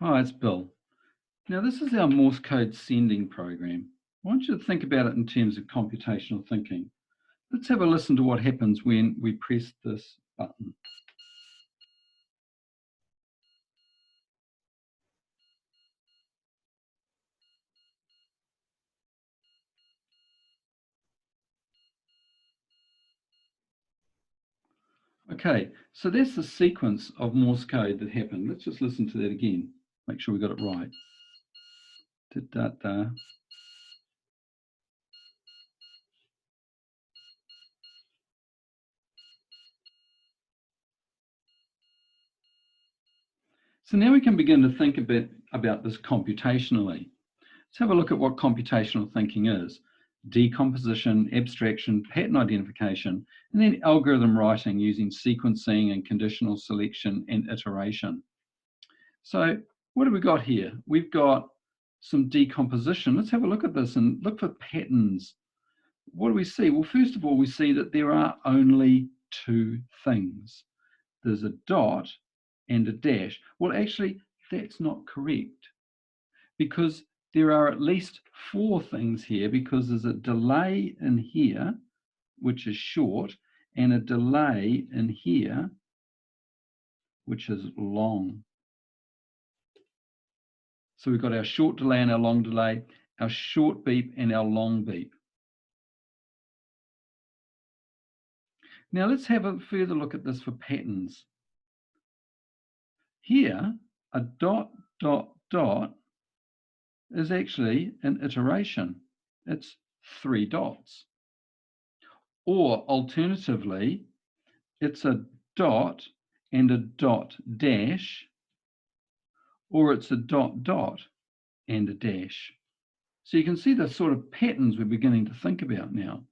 Hi, it's Bill. Now, this is our Morse code sending program. I want you to think about it in terms of computational thinking. Let's have a listen to what happens when we press this button. Okay, so that's the sequence of Morse code that happened. Let's just listen to that again. Make sure we got it right. Da-da-da. So now we can begin to think a bit about this computationally. Let's have a look at what computational thinking is. Decomposition, abstraction, pattern identification, and then algorithm writing using sequencing and conditional selection and iteration. So what have we got here? We've got some decomposition. Let's have a look at this and look for patterns. What do we see? Well, first of all, we see that there are only two things. There's a dot and a dash. Well, actually, that's not correct, because there are at least four things here, because there's a delay in here, which is short, and a delay in here, which is long. So we've got our short delay and our long delay, our short beep and our long beep. Now let's have a further look at this for patterns. Here, a dot, dot, dot is actually an iteration. It's 3 dots. Or alternatively, it's a dot and a dot dash, or it's a dot dot and a dash. So you can see the sort of patterns we're beginning to think about now.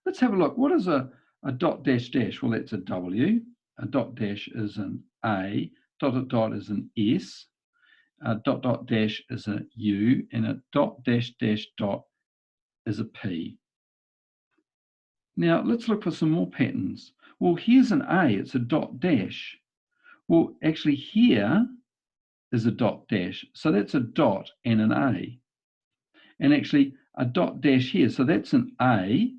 Let's have a look. What is a dot dash dash? Well, that's a W. A dot dash is an A. Dot dot dot is an S. A dot dot dash is a U. And a dot dash dash dot is a P. Now let's look for some more patterns. Well, here's an A. It's a dot dash. Well, actually here is a dot dash. So that's a dot and an A. And actually a dot dash here. So that's an A.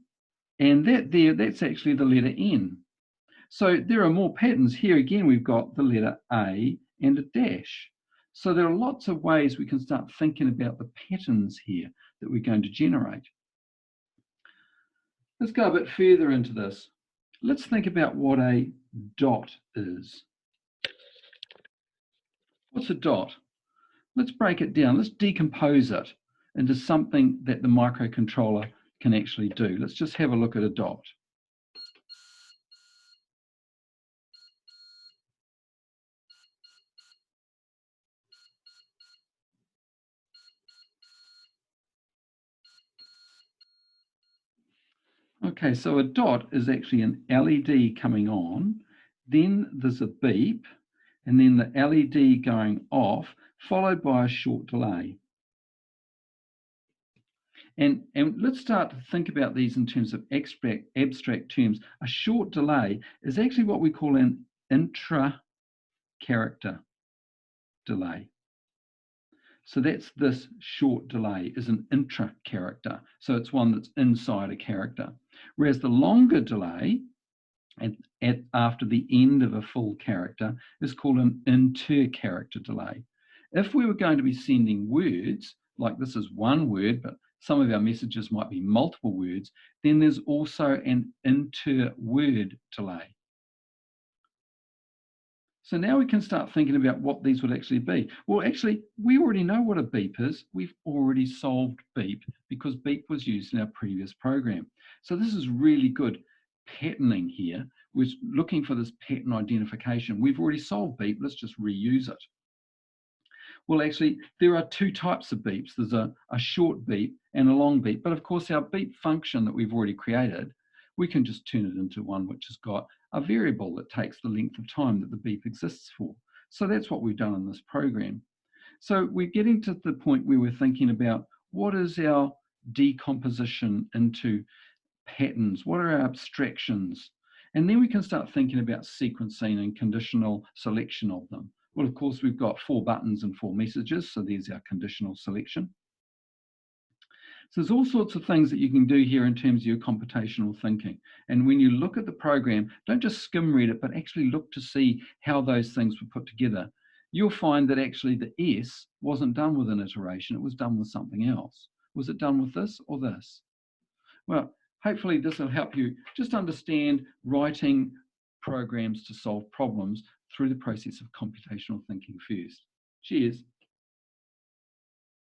And that there, that's actually the letter N. So there are more patterns. Here again, we've got the letter A and a dash. So there are lots of ways we can start thinking about the patterns here that we're going to generate. Let's go a bit further into this. Let's think about what a dot is. What's a dot? Let's break it down. Let's decompose it into something that the microcontroller can actually do. Let's just have a look at a dot. Okay, so a dot is actually an LED coming on, then there's a beep, and then the LED going off, followed by a short delay. And let's start to think about these in terms of abstract terms. A short delay is actually what we call an intra-character delay. So that's this short delay is an intra-character. So it's one that's inside a character. Whereas the longer delay after the end of a full character is called an inter-character delay. If we were going to be sending words, like this is one word, but some of our messages might be multiple words, then there's also an inter-word delay. So now we can start thinking about what these would actually be. Well, actually, we already know what a beep is. We've already solved beep because beep was used in our previous program. So this is really good patterning here. We're looking for this pattern identification. We've already solved beep. Let's just reuse it. Well, actually, there are two types of beeps. There's a short beep and a long beep. But of course, our beep function that we've already created, we can just turn it into one which has got a variable that takes the length of time that the beep exists for. So that's what we've done in this program. So we're getting to the point where we're thinking about what is our decomposition into patterns, what are our abstractions? And then we can start thinking about sequencing and conditional selection of them. Well, of course, we've got 4 buttons and 4 messages, so there's our conditional selection. So there's all sorts of things that you can do here in terms of your computational thinking. And when you look at the program, don't just skim read it, but actually look to see how those things were put together. You'll find that actually the S wasn't done with an iteration, it was done with something else. Was it done with this or this? Well, hopefully this will help you just understand writing programs to solve problems through the process of computational thinking first. Cheers.